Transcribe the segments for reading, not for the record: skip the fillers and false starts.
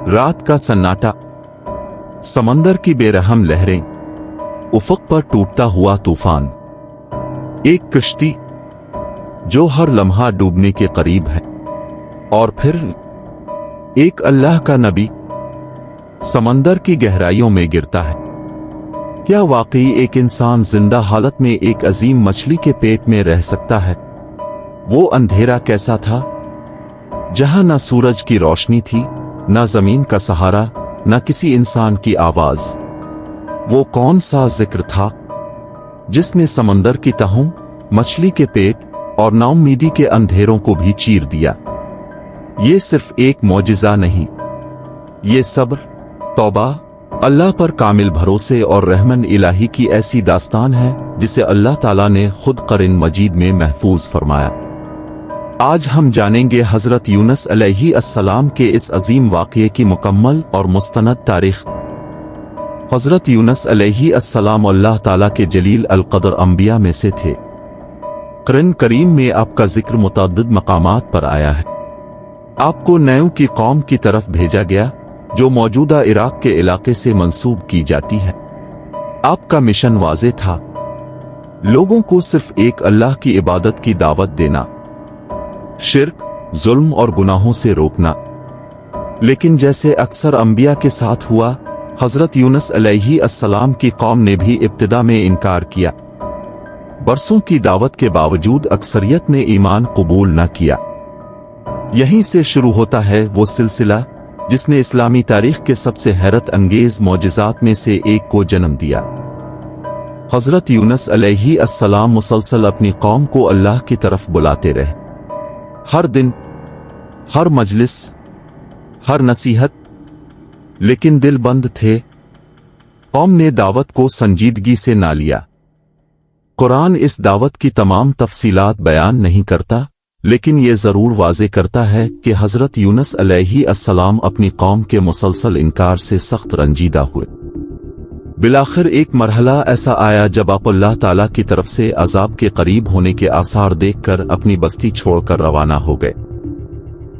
रात का सन्नाटा, समंदर की बेरहम लहरें, उफक पर टूटता हुआ तूफान। एक कश्ती जो हर लम्हा डूबने के करीब है, और फिर एक अल्लाह का नबी समंदर की गहराइयों में गिरता है। क्या वाकई एक इंसान जिंदा हालत में एक अजीम मछली के पेट में रह सकता है? वो अंधेरा कैसा था, जहां न सूरज की रोशनी थी, न जमीन का सहारा, न किसी इंसान की आवाज। वो कौन सा जिक्र था जिसने समंदर की तहों, मछली के पेट और नाउम्मीदी के अंधेरों को भी चीर दिया? ये सिर्फ एक मौजिज़ा नहीं, ये सब्र, तौबा, अल्लाह पर कामिल भरोसे और रहमन इलाही की ऐसी दास्तान है जिसे अल्लाह ताला ने खुद कुरान मजीद में महफूज फरमाया। आज हम जानेंगे हजरत यूनुस अलैहि अस्सलाम के इस अजीम वाक़ये की मुकम्मल और मुस्तनद तारीख। हजरत यूनुस अलैहि अस्सलाम अल्लाह ताला के जलील अल-क़द्र अंबिया में से थे। कुरान करीम में आपका जिक्र मुतअद्दिद मकामात पर आया है। आपको नऊ की कौम की तरफ भेजा गया जो मौजूदा इराक के इलाके से मंसूब की जाती है। आपका मिशन वाज़े था, लोगों को सिर्फ एक अल्लाह की इबादत की दावत देना, शिर्क, जुल्म और गुनाहों से रोकना। लेकिन जैसे अक्सर अंबिया के साथ हुआ, हजरत यूनुस अलैहि अस्सलाम की कौम ने भी इब्तिदा में इनकार किया। बरसों की दावत के बावजूद अक्सरियत ने ईमान कबूल न किया। यहीं से शुरू होता है वो सिलसिला जिसने इस्लामी तारीख के सबसे हैरत अंगेज मौजिज़ात में से एक को जन्म दिया। हजरत यूनुस अलैहि अस्सलाम मुसलसल अपनी कौम को अल्लाह की तरफ बुलाते रहे। हर दिन, हर मजलिस, हर नसीहत, लेकिन दिल बंद थे। कौम ने दावत को संजीदगी से ना लिया। कुरान इस दावत की तमाम तफसीलात बयान नहीं करता, लेकिन ये जरूर वाज़े करता है कि हजरत यूनुस अलैहि अस्सलाम अपनी कौम के मुसलसल इनकार से सख्त रंजीदा हुए। बिलाखिर एक मरहला ऐसा आया जब आप अल्लाह ताला की तरफ से अजाब के करीब होने के आसार देखकर अपनी बस्ती छोड़कर रवाना हो गए।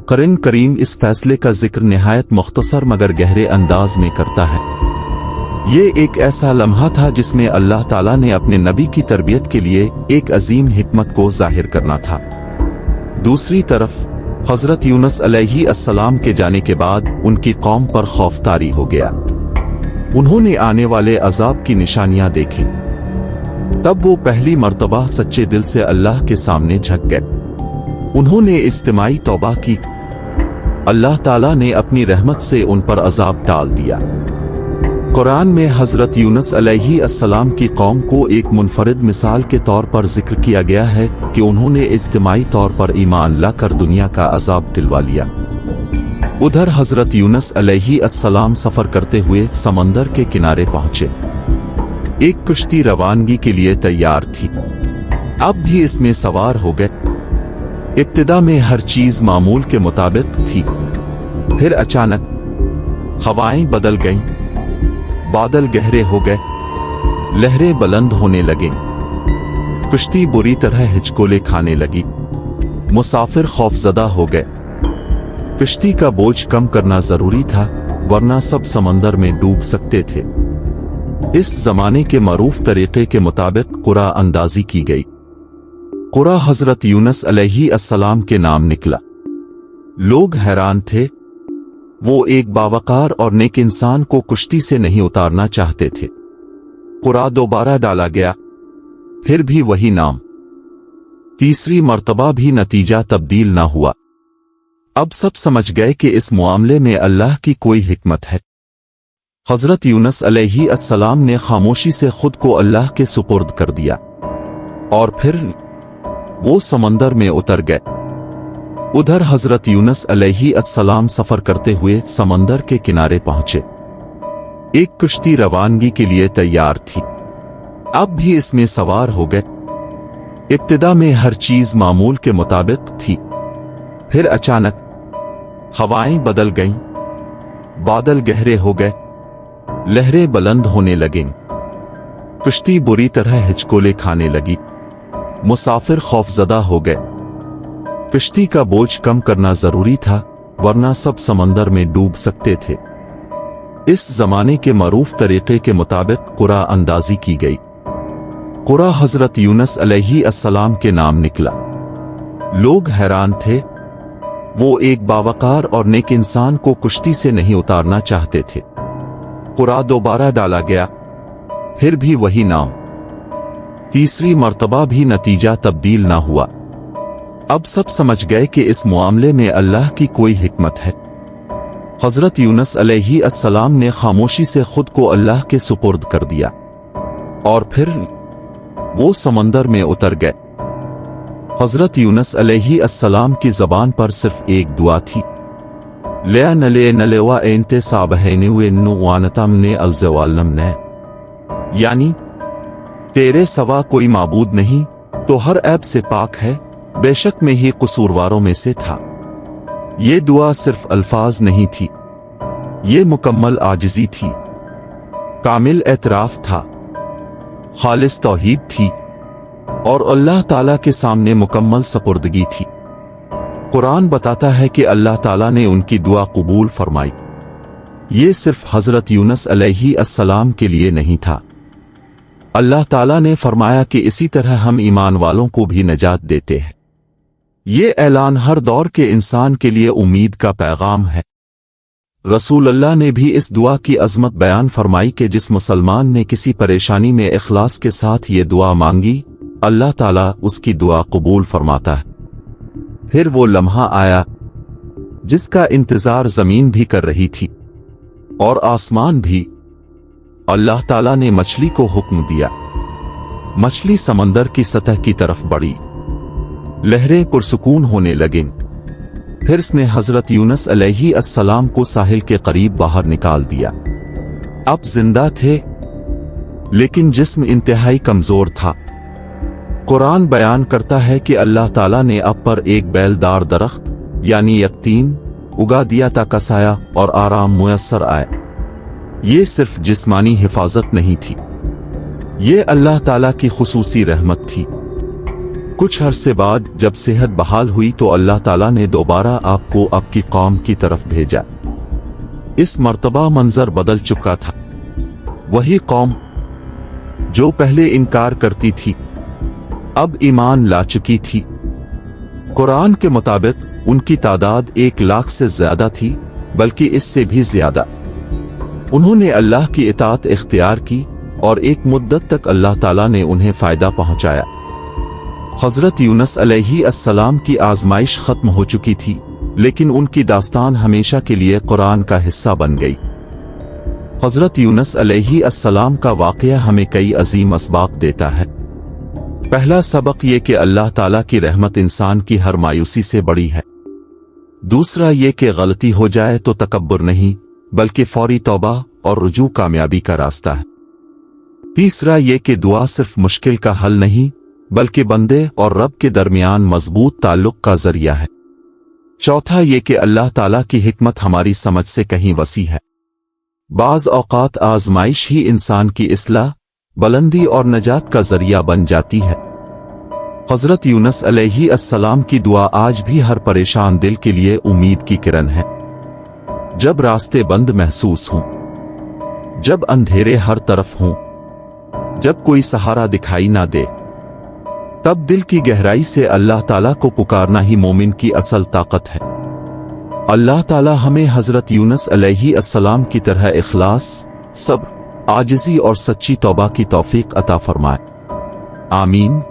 कुरान करीम इस फैसले का जिक्र निहायत मुख्तसर मगर गहरे अंदाज में करता है। ये एक ऐसा लम्हा था जिसमें अल्लाह ताला ने अपने नबी की तरबियत के लिए एक अजीम हिकमत को जाहिर करना था। दूसरी तरफ हजरत यूनुस अलैहि अस्सलाम के जाने के बाद उनकी कौम पर खौफ तारी हो गया। उन्होंने आने वाले अजाब की निशानियां देखी। तब वो पहली मर्तबा सच्चे दिल से अल्लाह के सामने झुक गए। उन्होंने इज्तिमाई तौबा की। अल्लाह ताला ने अपनी रहमत से उन पर अजाब टाल दिया। कुरान में हजरत यूनुस अलैहि अस्सलाम की कौम को एक मुनफरिद मिसाल के तौर पर जिक्र किया गया है कि उन्होंने इज्तिमाई तौर पर ईमान लाकर दुनिया का अजाब टिलवा लिया। उधर हजरत यूनुस अलैहि अस्सलाम सफर करते हुए समंदर के किनारे पहुंचे। एक कश्ती रवानगी के लिए तैयार थी। अब भी इसमें सवार हो गए। इब्तिदा में हर चीज मामूल के मुताबिक थी, फिर अचानक हवाएं बदल गईं, बादल गहरे हो गए, लहरें बुलंद होने लगीं, कश्ती बुरी तरह हिचकोले खाने लगी, मुसाफिर खौफजदा हो गए। कश्ती का बोझ कम करना जरूरी था, वरना सब समंदर में डूब सकते थे। इस जमाने के मरूफ तरीके के मुताबिक कुरा अंदाजी की गई। कुरा हजरत यूनुस अलैहि अस्सलाम के नाम निकला। लोग हैरान थे। वो एक बावकार और नेक इंसान को कश्ती से नहीं उतारना चाहते थे। कुरा दोबारा डाला गया, फिर भी वही नाम। तीसरी मर्तबा भी नतीजा तब्दील ना हुआ। अब सब समझ गए कि इस मामले में अल्लाह की कोई हिकमत है। हजरत यूनुस अलैहि अस्सलाम ने खामोशी से खुद को अल्लाह के सुपुर्द कर दिया और फिर वो समंदर में उतर गए। उधर हजरत यूनुस अलैहि अस्सलाम सफर करते हुए समंदर के किनारे पहुंचे। एक कश्ती रवानगी के लिए तैयार थी। अब भी इसमें सवार हो गए। इब्तिदा में हर चीज मामूल के मुताबिक थी, फिर अचानक हवाएं बदल गईं, बादल गहरे हो गए, लहरें बुलंद होने लगीं, कश्ती बुरी तरह हिचकोले खाने लगी, मुसाफिर खौफजदा हो गए। कश्ती का बोझ कम करना जरूरी था, वरना सब समंदर में डूब सकते थे। इस जमाने के मरूफ तरीके के मुताबिक कुरा अंदाजी की गई। कुरा हजरत यूनुस अलैहिस्सलाम के नाम निकला। लोग हैरान थे। वो एक बावकार और नेक इंसान को कुश्ती से नहीं उतारना चाहते थे। कुरा दोबारा डाला गया, फिर भी वही नाम। तीसरी मर्तबा भी नतीजा तब्दील ना हुआ। अब सब समझ गए कि इस मामले में अल्लाह की कोई हिकमत है। हजरत यूनुस अलैहिस्सलाम ने खामोशी से खुद को अल्लाह के सुपुर्द कर दिया और फिर वो समंदर में उतर गए। हजरत यूनुस अलैहिस्सलाम की जबान पर सिर्फ एक दुआ थी, ले नले नलेवा एंते साबहने वानतमने अलजवालमने, यानी तेरे सवा कोई माबूद नहीं, तो हर ऐब से पाक है, बेशक मैं ही कसूरवारों में से था। ये दुआ सिर्फ अल्फाज नहीं थी, ये मुकम्मल आजिज़ी थी, कामिल एतराफ था, खालिस तौहीद थी और अल्लाह ताला के सामने मुकम्मल सपुर्दगी थी। कुरान बताता है कि अल्लाह ताला ने उनकी दुआ कबूल फरमाई। ये सिर्फ हजरत यूनुस अलैहिस्सलाम के लिए नहीं था। अल्लाह ताला ने फरमाया कि इसी तरह हम ईमान वालों को भी नजात देते हैं। ये ऐलान हर दौर के इंसान के लिए उम्मीद का पैगाम है। रसूल अल्लाह ने भी इस दुआ की अजमत बयान फरमाई कि जिस मुसलमान ने किसी परेशानी में इखलास के साथ ये दुआ मांगी, अल्लाह ताला उसकी दुआ कबूल फरमाता है। फिर वो लम्हा आया जिसका इंतजार जमीन भी कर रही थी और आसमान भी। अल्लाह ताला ने मछली को हुक्म दिया। मछली समंदर की सतह की तरफ बढ़ी, लहरें पुरसुकून होने लगीं। फिर उसने हजरत यूनुस अलैहिस्सलाम को साहिल के करीब बाहर निकाल दिया। अब जिंदा थे, लेकिन जिस्म इंतहाई कमजोर था। कुरान बयान करता है कि अल्लाह ताला ने अब पर एक बेलदार दरख्त यानी यकीन उगा दिया ताकि साया और आराम मुयस्सर आए। ये सिर्फ जिस्मानी हिफाजत नहीं थी, ये अल्लाह ताला की खुसूसी रहमत थी। कुछ अरसे बाद जब सेहत बहाल हुई तो अल्लाह ताला ने दोबारा आपको आपकी कौम की तरफ भेजा। इस मर्तबा मंजर बदल चुका था। वही कौम जो पहले इनकार करती थी अब ईमान ला चुकी थी। कुरान के मुताबिक उनकी तादाद 1 लाख से ज्यादा थी, बल्कि इससे भी ज्यादा। उन्होंने अल्लाह की इताअत इख्तियार की और एक मुद्दत तक अल्लाह ताला ने उन्हें फायदा पहुंचाया। हजरत यूनुस अलैहिस्सलाम की आजमाइश खत्म हो चुकी थी, लेकिन उनकी दास्तान हमेशा के लिए कुरान का हिस्सा बन गई। हजरत यूनुस अलैहिस्सलाम का वाक़या हमें कई अजीम असबाक देता है। पहला सबक ये कि अल्लाह ताला की रहमत इंसान की हर मायूसी से बड़ी है। दूसरा ये कि गलती हो जाए तो तकब्बुर नहीं, बल्कि फौरी तौबा और रुजू कामयाबी का रास्ता है। तीसरा ये कि दुआ सिर्फ मुश्किल का हल नहीं, बल्कि बंदे और रब के दरमियान मजबूत ताल्लुक का जरिया है। चौथा ये कि अल्लाह ताला की हिकमत हमारी समझ से कहीं वसी है। बाज औकात आजमाइश ही इंसान की इस्लाह, बुलंदी और नजात का जरिया बन जाती है। हजरत यूनुस अलैहिस्सलाम की दुआ आज भी हर परेशान दिल के लिए उम्मीद की किरण है। जब रास्ते बंद महसूस हों, जब अंधेरे हर तरफ हों, जब कोई सहारा दिखाई ना दे, तब दिल की गहराई से अल्लाह ताला को पुकारना ही मोमिन की असल ताकत है। अल्लाह ताला हमें हजरत यूनुस अलैहिस्सलाम की तरह इखलास, सब्र, आजिज़ी और सच्ची तौबा की तौफीक अता फरमाए। आमीन।